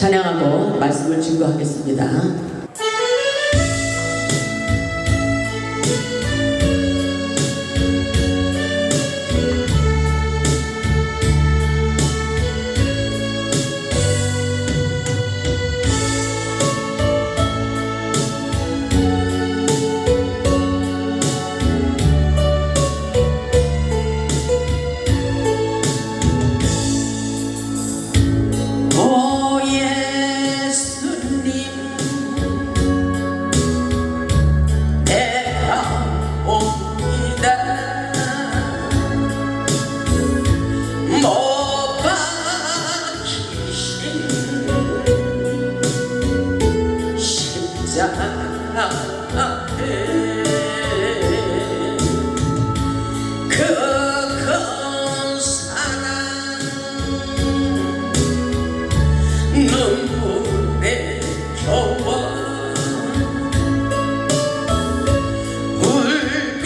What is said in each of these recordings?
찬양하고 말씀을 증거하겠습니다. 눈물에 겨워 울며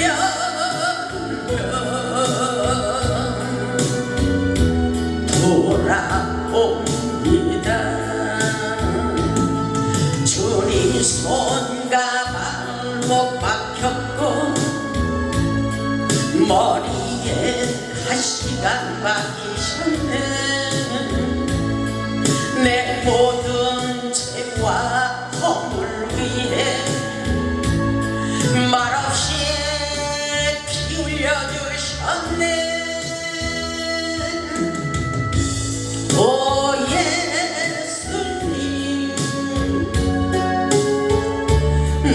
돌아옵니다. 주님 손과 발목 박혔고 머리에 가시가 박히셨네. 내 모든 죄와 허물 위해 말없이 피 흘려주셨네. 오 예수님,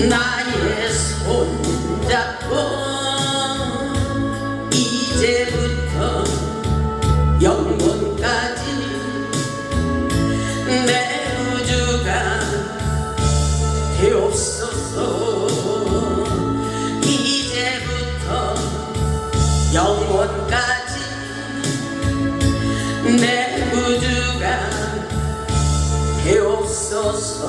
나의 손잡고 이제부터 영원까지 내 우주가 되옵소서. 이제부터 영원까지 내 우주가 되옵소서.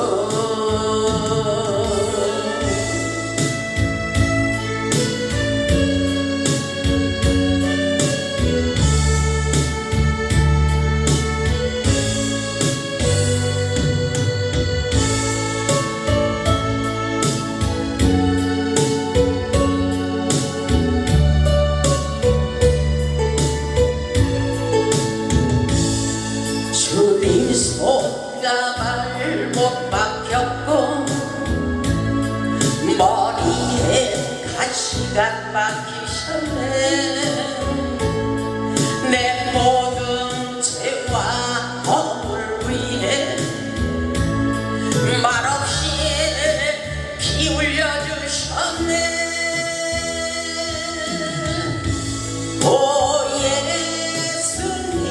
주님 손과 발목 박혔고 머리에 가시가 박히셨네. 내 모든 죄와 허물 위해 말없이 피 흘려주셨네. 오 예수님,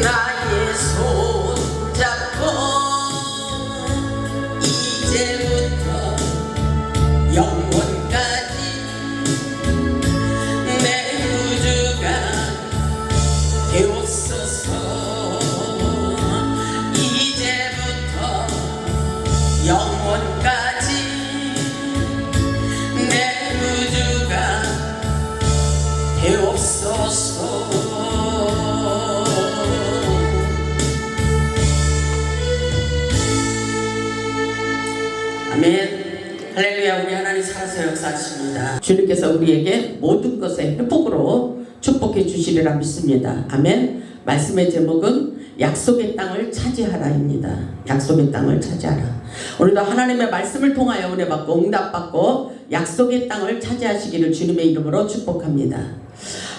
나의 손잡고 이제부터 영원까지 내 우주가 되옵소서. 이제부터 영원까지 내 우주가 되옵소서. 아멘. 할렐루야. 우리 하나님 살아서 역사하십니다. 주님께서 우리에게 모든 것에 회복으로 축복해 주시리라 믿습니다. 아멘. 말씀의 제목은 약속의 땅을 차지하라입니다. 약속의 땅을 차지하라. 오늘도 하나님의 말씀을 통하여 은혜 받고 응답 받고 약속의 땅을 차지하시기를 주님의 이름으로 축복합니다.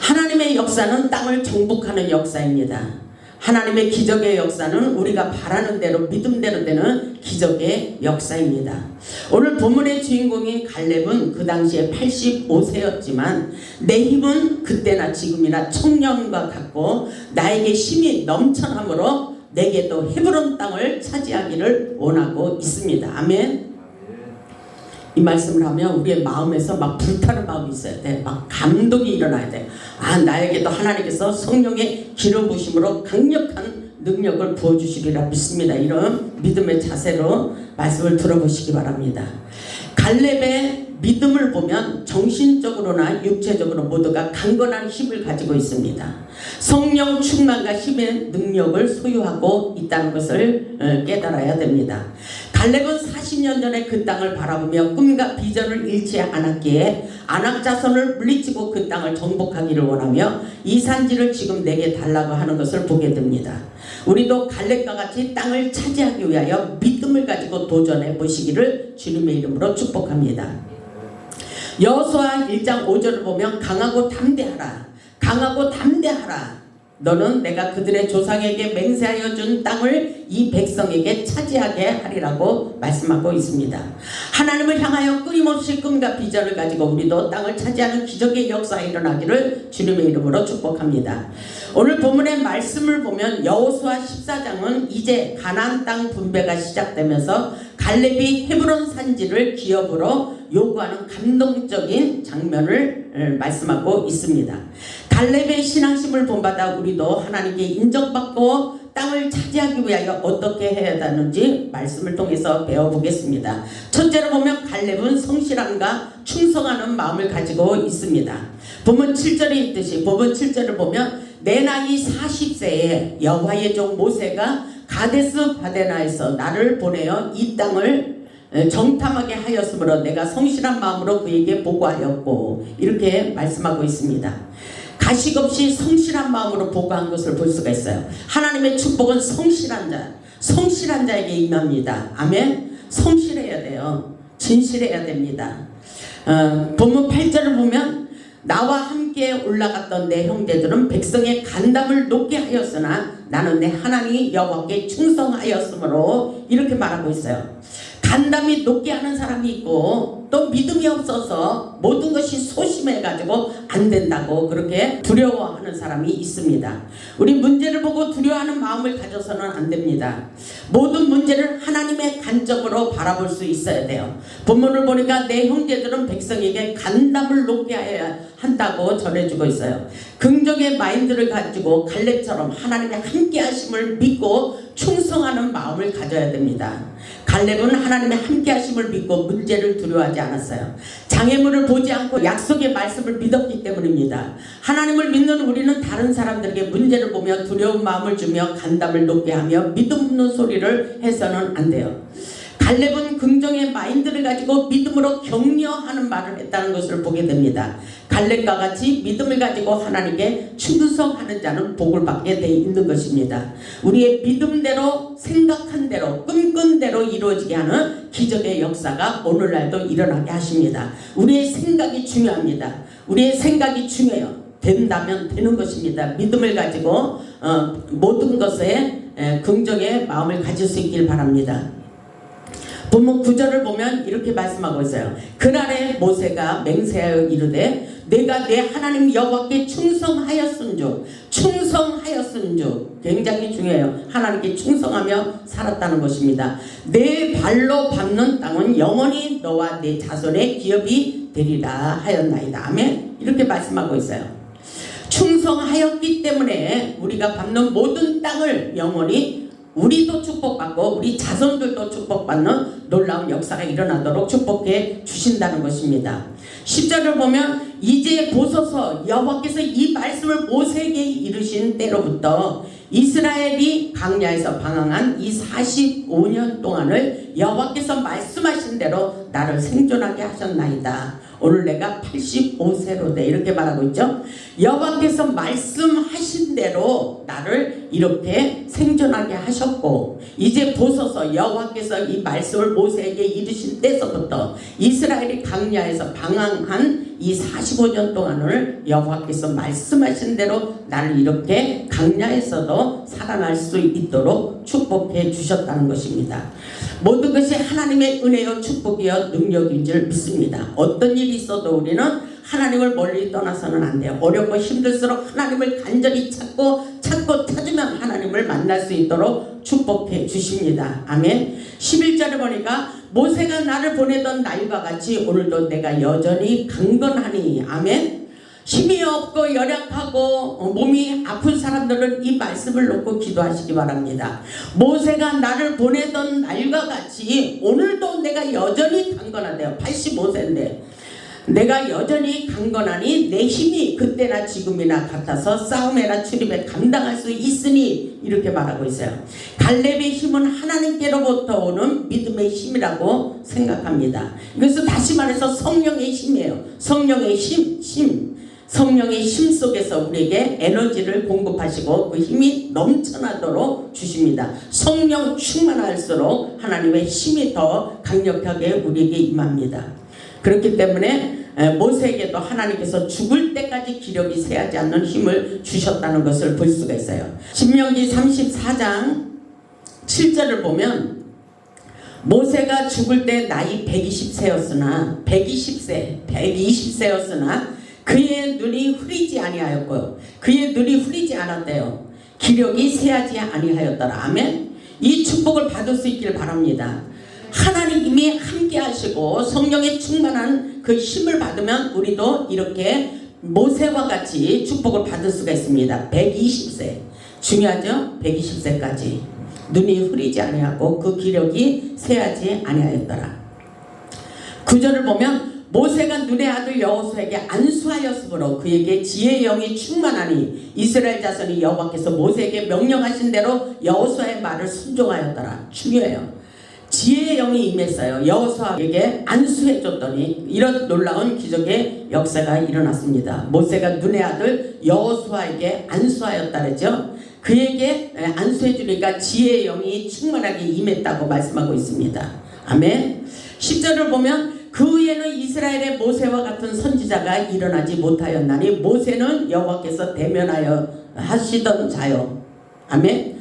하나님의 역사는 땅을 정복하는 역사입니다. 하나님의 기적의 역사는 우리가 바라는 대로 믿음대로 되는 기적의 역사입니다. 오늘 본문의 주인공인 갈렙은 그 당시에 85세였지만 내 힘은 그때나 지금이나 청년과 같고 나에게 힘이 넘쳐나므로 내게도 헤브론 땅을 차지하기를 원하고 있습니다. 아멘. 이 말씀을 하면 우리의 마음에서 막 불타는 마음이 있어야 돼. 막 감동이 일어나야 돼. 아, 나에게도 하나님께서 성령의 기름 부으심으로 강력한 능력을 부어주시리라 믿습니다. 이런 믿음의 자세로 말씀을 들어보시기 바랍니다. 갈렙의 믿음을 보면 정신적으로나 육체적으로 모두가 강건한 힘을 가지고 있습니다. 성령 충만과 힘의 능력을 소유하고 있다는 것을 깨달아야 됩니다. 갈렙은 40년 전에 그 땅을 바라보며 꿈과 비전을 잃지 않았기에 아낙 자손을 물리치고 그 땅을 정복하기를 원하며 이 산지를 지금 내게 달라고 하는 것을 보게 됩니다. 우리도 갈렙과 같이 땅을 차지하기 위하여 믿음을 가지고 도전해 보시기를 주님의 이름으로 축복합니다. 여호수아 1장 5절을 보면 강하고 담대하라. 강하고 담대하라. 너는 내가 그들의 조상에게 맹세하여 준 땅을 이 백성에게 차지하게 하리라고 말씀하고 있습니다. 하나님을 향하여 끊임없이 꿈과 비전을 가지고 우리도 땅을 차지하는 기적의 역사가 일어나기를 주님의 이름으로 축복합니다. 오늘 본문의 말씀을 보면 여호수아 14장은 이제 가나안 땅 분배가 시작되면서 갈렙이 헤브론 산지를 기업으로 요구하는 감동적인 장면을 말씀하고 있습니다. 갈렙의 신앙심을 본받아 우리도 하나님께 인정받고 땅을 차지하기 위하여 어떻게 해야 하는지 말씀을 통해서 배워보겠습니다. 첫째로 보면 갈렙은 성실함과 충성하는 마음을 가지고 있습니다. 본문 7절에 있듯이 본문 7절을 보면 내 나이 40세에 여호와의 종 모세가 가데스 바데나에서 나를 보내어 이 땅을 정탐하게 하였으므로 내가 성실한 마음으로 그에게 보고하였고 이렇게 말씀하고 있습니다. 가식 없이 성실한 마음으로 보고한 것을 볼 수가 있어요. 하나님의 축복은 성실한 자, 성실한 자에게 임합니다. 아멘. 성실해야 돼요. 진실해야 됩니다. 본문 8절을 보면 나와 함께 올라갔던 내 형제들은 백성의 간담을 높게 하였으나 나는 내 하나님 여호와께 충성하였으므로 이렇게 말하고 있어요. 간담이 높게 하는 사람이 있고 또 믿음이 없어서 모든 것이 소심해가지고 안 된다고 그렇게 두려워하는 사람이 있습니다. 우리 문제를 보고 두려워하는 마음을 가져서는 안 됩니다. 모든 문제를 하나님의 관점으로 바라볼 수 있어야 돼요. 본문을 보니까 내 형제들은 백성에게 간담을 높게 해야 한다고 전해주고 있어요. 긍정의 마인드를 가지고 갈렙처럼 하나님의 함께 하심을 믿고 충성하는 마음을 가져야 됩니다. 갈렙은 하나님의 함께 하심을 믿고 문제를 두려워하지 않았어요. 장애물을 보지 않고 약속의 말씀을 믿었기 때문입니다. 하나님을 믿는 우리는 다른 사람들에게 문제를 보며 두려운 마음을 주며 간담을 높게 하며 믿음 없는 소리를 해서는 안 돼요. 갈렙은 긍정의 마인드를 가지고 믿음으로 격려하는 말을 했다는 것을 보게 됩니다. 갈렙과 같이 믿음을 가지고 하나님께 충성하는 자는 복을 받게 돼 있는 것입니다. 우리의 믿음대로 생각한 대로 꿈꾼 대로 이루어지게 하는 기적의 역사가 오늘날도 일어나게 하십니다. 우리의 생각이 중요합니다. 우리의 생각이 중요해요. 된다면 되는 것입니다. 믿음을 가지고 모든 것에 긍정의 마음을 가질 수 있길 바랍니다. 본문 9절을 보면 이렇게 말씀하고 있어요. 그날에 모세가 맹세하여 이르되 내가 내 하나님 여호와께 충성하였은즉 굉장히 중요해요. 하나님께 충성하며 살았다는 것입니다. 내 발로 밟는 땅은 영원히 너와 내 자손의 기업이 되리라 하였나이다. 아멘. 이렇게 말씀하고 있어요. 충성하였기 때문에 우리가 밟는 모든 땅을 영원히 우리도 축복받고 우리 자손들도 축복받는 놀라운 역사가 일어나도록 축복해 주신다는 것입니다. 10절을 보면 이제 보소서 여호와께서 이 말씀을 모세에게 이르신 때로부터 이스라엘이 광야에서 방황한 이 45년 동안을 여호와께서 말씀하신 대로 나를 생존하게 하셨나이다. 오늘 내가 85세로 돼 이렇게 말하고 있죠. 여호와께서 말씀하신 대로 나를 이렇게 생존하게 하셨고 이제 보소서 여호와께서 이 말씀을 모세에게 이르신 때서부터 이스라엘이 광야에서 방황한 이 45년 동안을 여호와께서 말씀하신 대로 나를 이렇게 광야에서도 살아날 수 있도록 축복해 주셨다는 것입니다. 모든 것이 하나님의 은혜요 축복이요 능력인 줄 믿습니다. 어떤 일이 있어도 우리는 하나님을 멀리 떠나서는 안 돼요. 어렵고 힘들수록 하나님을 간절히 찾고 찾으면 하나님을 만날 수 있도록 축복해 주십니다. 아멘. 11절에 보니까 모세가 나를 보내던 날과 같이 오늘도 내가 여전히 강건하니. 아멘. 힘이 없고 열약하고 몸이 아픈 사람들은 이 말씀을 놓고 기도하시기 바랍니다. 모세가 나를 보내던 날과 같이 오늘도 내가 여전히 강건하대요. 85세인데 내가 여전히 강건하니 내 힘이 그때나 지금이나 같아서 싸움에나 출입에 감당할 수 있으니 이렇게 말하고 있어요. 갈렙의 힘은 하나님께로부터 오는 믿음의 힘이라고 생각합니다. 이것은 다시 말해서 성령의 힘이에요. 성령의 힘. 성령의 힘 속에서 우리에게 에너지를 공급하시고 그 힘이 넘쳐나도록 주십니다. 성령 충만할수록 하나님의 힘이 더 강력하게 우리에게 임합니다. 그렇기 때문에 모세에게도 하나님께서 죽을 때까지 기력이 쇠하지 않는 힘을 주셨다는 것을 볼 수가 있어요. 신명기 34장 7절을 보면 모세가 죽을 때 나이 120세였으나 그의 눈이 흐리지 아니하였고요. 그의 눈이 흐리지 않았대요. 기력이 쇠하지 아니하였더라. 아멘. 이 축복을 받을 수 있기를 바랍니다. 하나님이 함께 하시고 성령에 충만한 그 힘을 받으면 우리도 이렇게 모세와 같이 축복을 받을 수가 있습니다. 120세 중요하죠? 120세까지 눈이 흐리지 아니하고 그 기력이 쇠하지 아니하였더라. 9절을 보면 모세가 눈의 아들 여호수아에게 안수하였으므로 그에게 지혜의 영이 충만하니 이스라엘 자손이 여호와께서 모세에게 명령하신 대로 여호수아의 말을 순종하였더라. 중요해요. 지혜의 영이 임했어요. 여호수아에게 안수해줬더니 이런 놀라운 기적의 역사가 일어났습니다. 모세가 눈의 아들 여호수아에게 안수하였다 그랬죠. 그에게 안수해주니까 지혜의 영이 충만하게 임했다고 말씀하고 있습니다. 아멘. 10절을 보면 그 후에는 이스라엘의 모세와 같은 선지자가 일어나지 못하였나니 모세는 여호와께서 대면하여 하시던 자요. 아멘.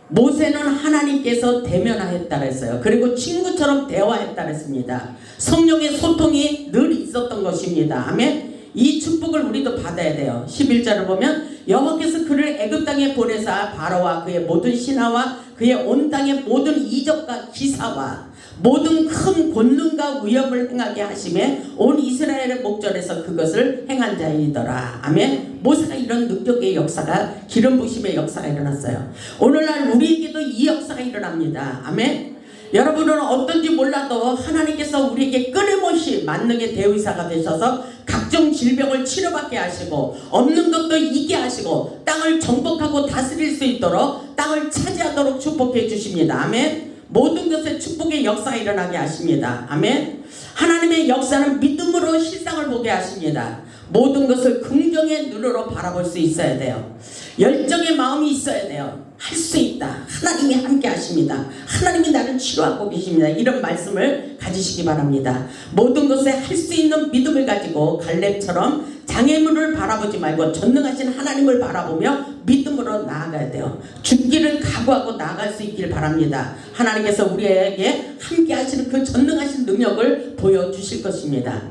모세는 하나님께서 대면하였다 그랬어요. 그리고 친구처럼 대화했다 그랬습니다. 성령의 소통이 늘 있었던 것입니다. 아멘. 이 축복을 우리도 받아야 돼요. 11절을 보면 여호와께서 그를 애굽 땅에 보내사 바로와 그의 모든 신하와 그의 온 땅의 모든 이적과 기사와 모든 큰 권능과 위엄을 행하게 하심에 온 이스라엘의 목전에서 그것을 행한 자이더라. 아멘. 모세가 이런 능력의 역사가 기름 부심의 역사가 일어났어요. 오늘날 우리에게도 이 역사가 일어납니다. 아멘. 여러분은 어떤지 몰라도 하나님께서 우리에게 끊임없이 만능의 대의사가 되셔서 각종 질병을 치료받게 하시고 없는 것도 있게 하시고 땅을 정복하고 다스릴 수 있도록 땅을 차지하도록 축복해 주십니다. 아멘. 모든 것에 축복의 역사가 일어나게 하십니다. 아멘. 하나님의 역사는 믿음으로 실상을 보게 하십니다. 모든 것을 긍정의 눈으로 바라볼 수 있어야 돼요. 열정의 마음이 있어야 돼요. 할 수 있다. 하나님이 함께 하십니다. 하나님이 나를 치료하고 계십니다. 이런 말씀을 가지시기 바랍니다. 모든 것에 할 수 있는 믿음을 가지고 갈렙처럼 장애물을 바라보지 말고 전능하신 하나님을 바라보며 믿음으로 나아가야 돼요. 죽기를 각오하고 나아갈 수 있길 바랍니다. 하나님께서 우리에게 함께 하시는 그 전능하신 능력을 보여주실 것입니다.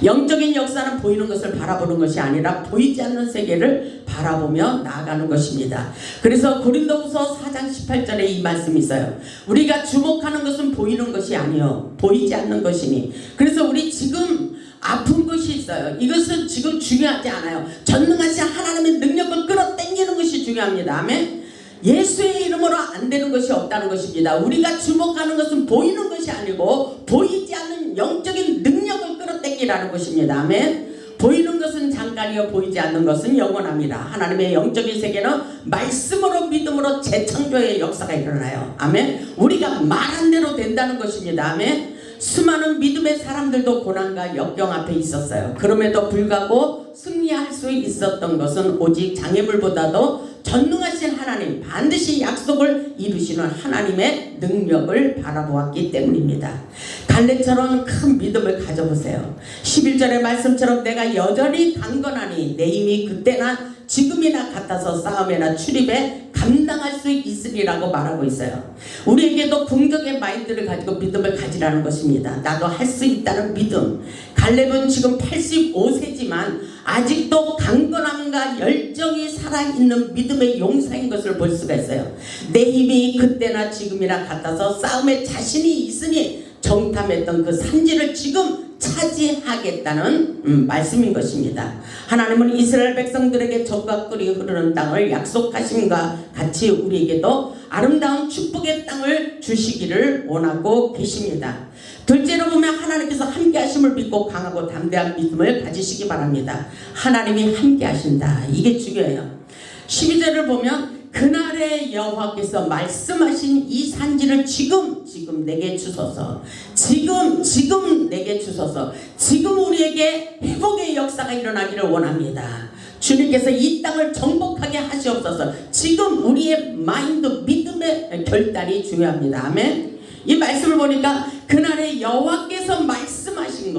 영적인 역사는 보이는 것을 바라보는 것이 아니라 보이지 않는 세계를 바라보며 나아가는 것입니다. 그래서 고린도후서 4장 18절에 이 말씀이 있어요. 우리가 주목하는 것은 보이는 것이 아니요 보이지 않는 것이니. 그래서 우리 지금 아픈 것이 있어요. 이것은 지금 중요하지 않아요. 전능하신 하나님의 능력을 끌어당기는 것이 중요합니다. 아멘. 예수의 이름으로 안 되는 것이 없다는 것입니다. 우리가 주목하는 것은 보이는 것이 아니고 보이지 않는 영적인 능력을 끌어당기라는 것입니다. 아멘. 보이는 것은 잠깐이요 보이지 않는 것은 영원합니다. 하나님의 영적인 세계는 말씀으로 믿음으로 재창조의 역사가 일어나요. 아멘. 우리가 말한 대로 된다는 것입니다. 아멘. 수많은 믿음의 사람들도 고난과 역경 앞에 있었어요. 그럼에도 불구하고 승리할 수 있었던 것은 오직 장애물보다도 전능하신 하나님, 반드시 약속을 이루시는 하나님의 능력을 바라보았기 때문입니다. 갈렙처럼 큰 믿음을 가져보세요. 11절의 말씀처럼 내가 여전히 강건하니 내 힘이 그때나 지금이나 같아서 싸움에나 출입에 감당할 수 있으리라고 말하고 있어요. 우리에게도 긍정의 마인드를 가지고 믿음을 가지라는 것입니다. 나도 할 수 있다는 믿음. 갈렙은 지금 85세지만 아직도 강건함과 열정이 살아있는 믿음의 용사인 것을 볼 수가 있어요. 내 힘이 그때나 지금이나 같아서 싸움에 자신이 있으니 정탐했던 그 산지를 지금 차지하겠다는 말씀인 것입니다. 하나님은 이스라엘 백성들에게 젖과 꿀이 흐르는 땅을 약속하심과 같이 우리에게도 아름다운 축복의 땅을 주시기를 원하고 계십니다. 둘째로 보면 하나님께서 함께 하심을 믿고 강하고 담대한 믿음을 가지시기 바랍니다. 하나님이 함께 하신다. 이게 중요해요. 12절을 보면 그날의 여호와께서 말씀하신 이 산지를 지금 내게 주소서. 지금 내게 주소서. 지금 우리에게 회복의 역사가 일어나기를 원합니다. 주님께서 이 땅을 정복하게 하시옵소서. 지금 우리의 마인드, 믿음의 결단이 중요합니다. 아멘. 이 말씀을 보니까 그날에 여호와께서 말씀하신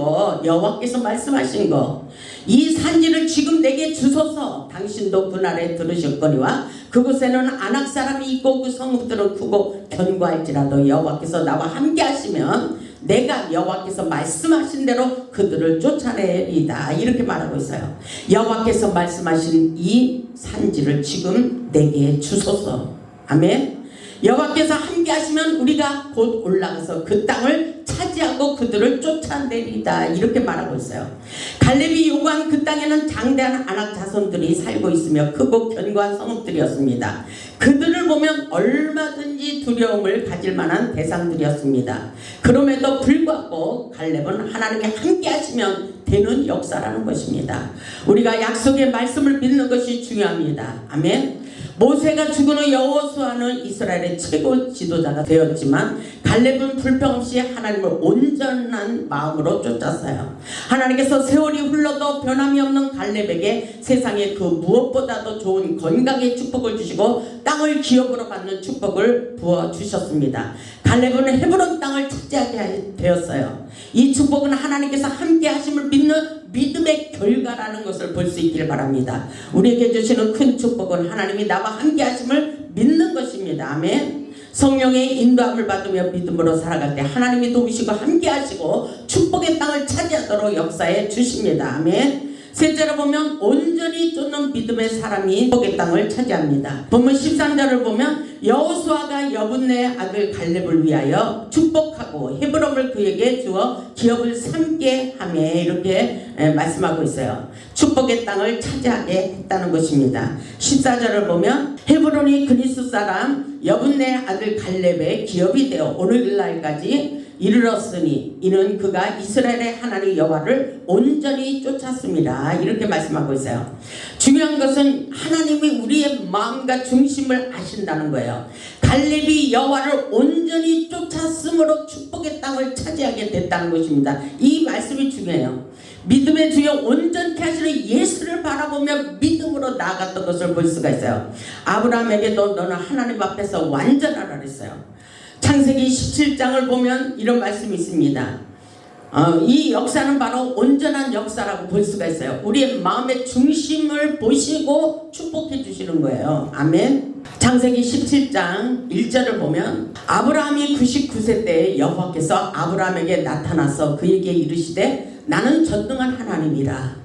거, 이 산지를 지금 내게 주소서. 당신도 그날에 들으셨거니와 그곳에는 아낙 사람이 있고 그 성읍들은 크고 견고할지라도 여호와께서 나와 함께 하시면 내가 여호와께서 말씀하신 대로 그들을 쫓아내리다. 이렇게 말하고 있어요. 여호와께서 말씀하신 이 산지를 지금 내게 주소서. 아멘. 여호와께서 함께 하시면 우리가 곧 올라가서 그 땅을 차지하고 그들을 쫓아내리다. 이렇게 말하고 있어요. 갈렙이 요구한 그 땅에는 장대한 아낙 자손들이 살고 있으며 크고 견고한 성읍들이었습니다. 그들을 보면 얼마든지 두려움을 가질 만한 대상들이었습니다. 그럼에도 불구하고 갈렙은 하나님이 함께 하시면 되는 역사라는 것입니다. 우리가 약속의 말씀을 믿는 것이 중요합니다. 아멘. 모세가 죽은 후 여호수아는 이스라엘의 최고 지도자가 되었지만 갈렙은 불평 없이 하나님을 온전한 마음으로 쫓았어요. 하나님께서 세월이 흘러도 변함이 없는 갈렙에게 세상에 그 무엇보다도 좋은 건강의 축복을 주시고 땅을 기업으로 받는 축복을 부어주셨습니다. 갈렙은 헤브론 땅을 차지하게 되었어요. 이 축복은 하나님께서 함께 하심을 믿는 믿음의 결과라는 것을 볼 수 있길 바랍니다. 우리에게 주시는 큰 축복은 하나님이 나와 함께 하심을 믿는 것입니다. 아멘. 성령의 인도함을 받으며 믿음으로 살아갈 때 하나님이 도우시고 함께 하시고 축복의 땅을 차지하도록 역사해 주십니다. 아멘. 셋째로 보면 온전히 쫓는 믿음의 사람이 축복의 땅을 차지합니다. 본문 13절을 보면 여호수아가 여분네 아들 갈렙을 위하여 축복하고 헤브론을 그에게 주어 기업을 삼게 하며 이렇게 말씀하고 있어요. 축복의 땅을 차지하게 했다는 것입니다. 14절을 보면 헤브론이 그리스 사람 여분네 아들 갈렙의 기업이 되어 오늘날까지 이르렀으니 이는 그가 이스라엘의 하나님 여호와를 온전히 쫓았습니다. 이렇게 말씀하고 있어요. 중요한 것은 하나님이 우리의 마음과 중심을 아신다는 거예요. 갈렙이 여호와를 온전히 쫓았으므로 축복의 땅을 차지하게 됐다는 것입니다. 이 말씀이 중요해요. 믿음의 주여 온전케 하시는 예수를 바라보며 믿음으로 나아갔던 것을 볼 수가 있어요. 아브라함에게도 너는 하나님 앞에서 완전하라 그랬어요. 창세기 17장을 보면 이런 말씀이 있습니다. 이 역사는 바로 온전한 역사라고 볼 수가 있어요. 우리의 마음의 중심을 보시고 축복해 주시는 거예요. 아멘. 창세기 17장 1절을 보면 아브라함이 99세 때 여호와께서 아브라함에게 나타나서 그에게 이르시되 나는 전능한 하나님이라.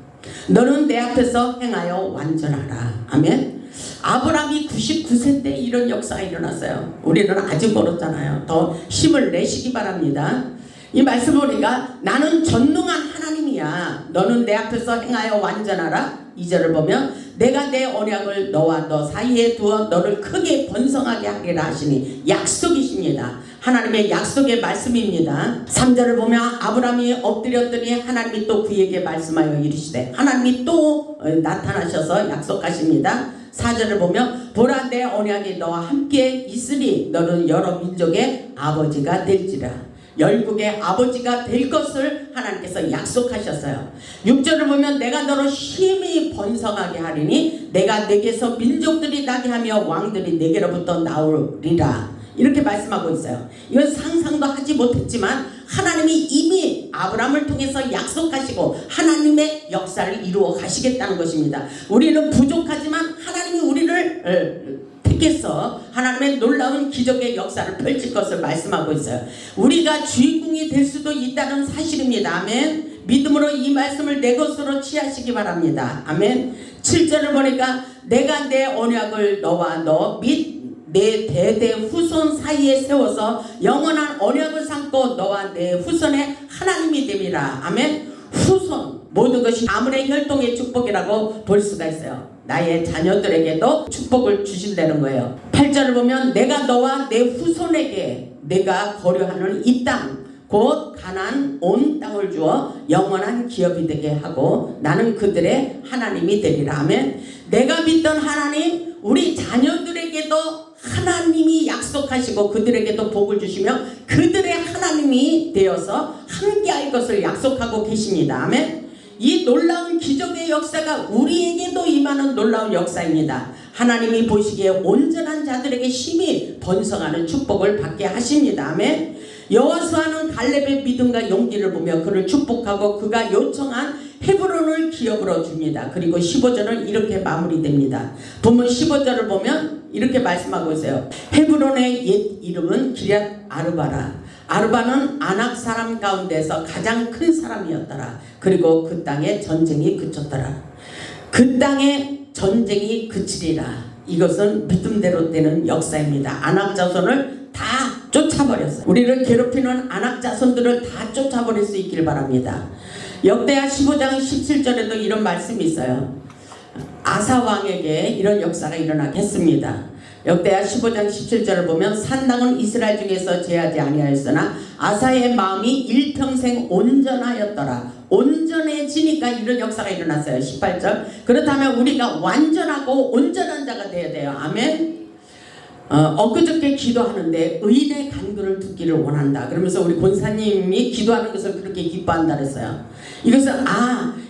너는 내 앞에서 행하여 완전하라. 아멘. 아브라함이 99세 때 이런 역사가 일어났어요. 우리는 아직 멀었잖아요. 더 힘을 내시기 바랍니다. 이 말씀 보니까 나는 전능한 하나님이야. 너는 내 앞에서 행하여 완전하라. 2절을 보면 내가 내 언약을 너와 너 사이에 두어 너를 크게 번성하게 하리라 하시니 약속이십니다. 하나님의 약속의 말씀입니다. 3절을 보면 아브라함이 엎드렸더니 하나님이 또 그에게 말씀하여 이르시되 하나님이 또 나타나셔서 약속하십니다. 4절을 보면 보라 내 언약이 너와 함께 있으니 너는 여러 민족의 아버지가 될지라. 열국의 아버지가 될 것을 하나님께서 약속하셨어요. 6절을 보면 내가 너를 힘이 번성하게 하리니 내가 내게서 민족들이 나게 하며 왕들이 내게로부터 나오리라. 이렇게 말씀하고 있어요. 이건 상상도 하지 못했지만 하나님이 이미 아브라함을 통해서 약속하시고 하나님의 역사를 이루어 가시겠다는 것입니다. 우리는 부족하지만 하나님이 우리를 택해서 하나님의 놀라운 기적의 역사를 펼칠 것을 말씀하고 있어요. 우리가 주인공이 될 수도 있다는 사실입니다. 아멘. 믿음으로 이 말씀을 내 것으로 취하시기 바랍니다. 아멘. 7절을 보니까 내가 내 언약을 너와 너 및 내 대대 후손 사이에 세워서 영원한 언약을 삼고 너와 내 후손의 하나님이 됨이라. 아멘. 후손 모든 것이 아무의 혈통의 축복이라고 볼 수가 있어요. 나의 자녀들에게도 축복을 주신다는 거예요. 8절을 보면 내가 너와 내 후손에게 내가 거류하는 이 땅 곧 가나안 온 땅을 주어 영원한 기업이 되게 하고 나는 그들의 하나님이 되리라. 아멘. 내가 믿던 하나님 우리 자녀들에게도 하나님이 약속하시고 그들에게도 복을 주시며 그들의 하나님이 되어서 함께할 것을 약속하고 계십니다. 아멘. 이 놀라운 기적의 역사가 우리에게도 임하는 놀라운 역사입니다. 하나님이 보시기에 온전한 자들에게 힘이 번성하는 축복을 받게 하십니다. 아멘. 여호수아는 갈렙의 믿음과 용기를 보며 그를 축복하고 그가 요청한 헤브론을 기업으로 줍니다. 그리고 15절은 이렇게 마무리됩니다. 본문 15절을 보면 이렇게 말씀하고 있어요. 헤브론의 옛 이름은 기럇 아르바라. 아르바는 아낙 사람 가운데서 가장 큰 사람이었더라. 그리고 그 땅에 전쟁이 그쳤더라. 그 땅에 전쟁이 그치리라. 이것은 믿음대로 되는 역사입니다. 아낙 자손을 다 쫓아버렸어요. 우리를 괴롭히는 아낙 자손들을 다 쫓아버릴 수 있길 바랍니다. 역대하 15장 17절에도 이런 말씀이 있어요. 아사 왕에게 이런 역사가 일어나겠습니다. 역대하 15장 17절을 보면 산당은 이스라엘 중에서 제하지 아니하였으나 아사의 마음이 일평생 온전하였더라. 온전해지니까 이런 역사가 일어났어요. 18절. 그렇다면 우리가 완전하고 온전한 자가 되어야 돼요. 아멘. 엊그저께 기도하는데 의인의 간구를 듣기를 원한다. 그러면서 우리 권사님이 기도하는 것을 그렇게 기뻐한다 그랬어요.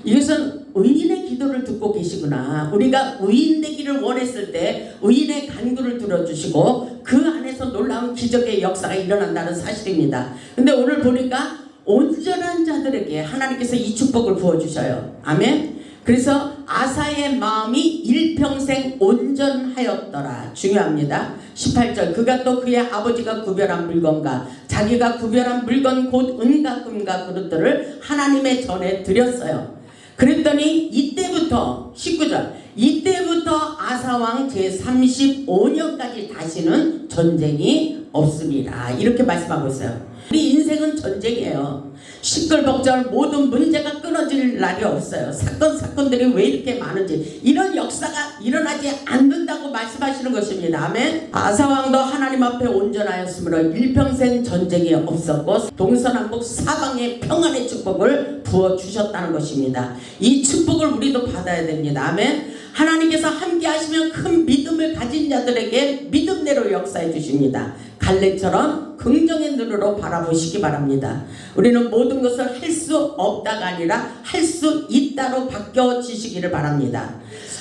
이것은 의인의 기도를 듣고 계시구나. 우리가 의인 되기를 원했을 때 의인의 간구를 들어주시고 그 안에서 놀라운 기적의 역사가 일어난다는 사실입니다. 근데 오늘 보니까 온전한 자들에게 하나님께서 이 축복을 부어주셔요. 아멘. 그래서 아사의 마음이 일평생 온전하였더라. 중요합니다. 18절. 그가 또 그의 아버지가 구별한 물건과 자기가 구별한 물건 곧 은과 금과 그릇들을 하나님의 전에 드렸어요. 그랬더니 이때부터 19절. 이때부터 아사왕 제35년까지 다시는 전쟁이 없습니다. 이렇게 말씀하고 있어요. 우리 인생은 전쟁이에요. 시끌벅적 모든 문제가 끊어질 날이 없어요. 사건들이 왜 이렇게 많은지 이런 역사가 일어나지 않는다고 말씀하시는 것입니다. 아멘. 아사왕도 하나님 앞에 온전하였으므로 일평생 전쟁이 없었고 동서남북 사방에 평안의 축복을 부어주셨다는 것입니다. 이 축복을 우리도 받아야 됩니다. 아멘. 하나님께서 함께 하시면 큰 믿음을 가진 자들에게 믿음대로 역사해 주십니다. 갈렙처럼 긍정의 눈으로 바라보시기 바랍니다. 우리는 모든 것을 할 수 없다가 아니라 할 수 있다로 바뀌어지시기를 바랍니다.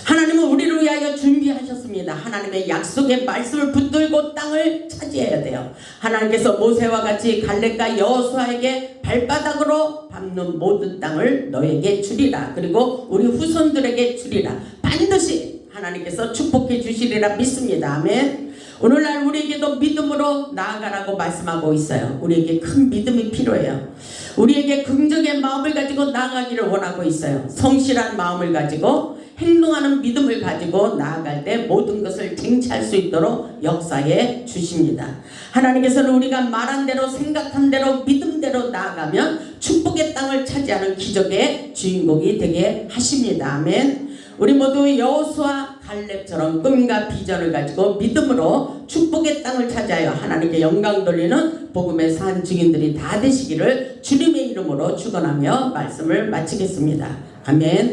하나님은 우리를 위하여 준비하셨습니다. 하나님의 약속의 말씀을 붙들고 땅을 차지해야 돼요. 하나님께서 모세와 같이 갈렙과 여호수아에게 발바닥으로 밟는 모든 땅을 너에게 주리라. 그리고 우리 후손들에게 주리라. 반드시 하나님께서 축복해 주시리라 믿습니다. 아멘. 오늘날 우리에게도 믿음으로 나아가라고 말씀하고 있어요. 우리에게 큰 믿음이 필요해요. 우리에게 긍정의 마음을 가지고 나아가기를 원하고 있어요. 성실한 마음을 가지고 행동하는 믿음을 가지고 나아갈 때 모든 것을 쟁취할 수 있도록 역사해 주십니다. 하나님께서는 우리가 말한 대로 생각한 대로 믿음대로 나아가면 축복의 땅을 차지하는 기적의 주인공이 되게 하십니다. 아멘. 우리 모두 여호수아 갈렙처럼 꿈과 비전을 가지고 믿음으로 축복의 땅을 차지하여 하나님께 영광 돌리는 복음의 산 증인들이 다 되시기를 주님의 이름으로 축원하며 말씀을 마치겠습니다. 아멘.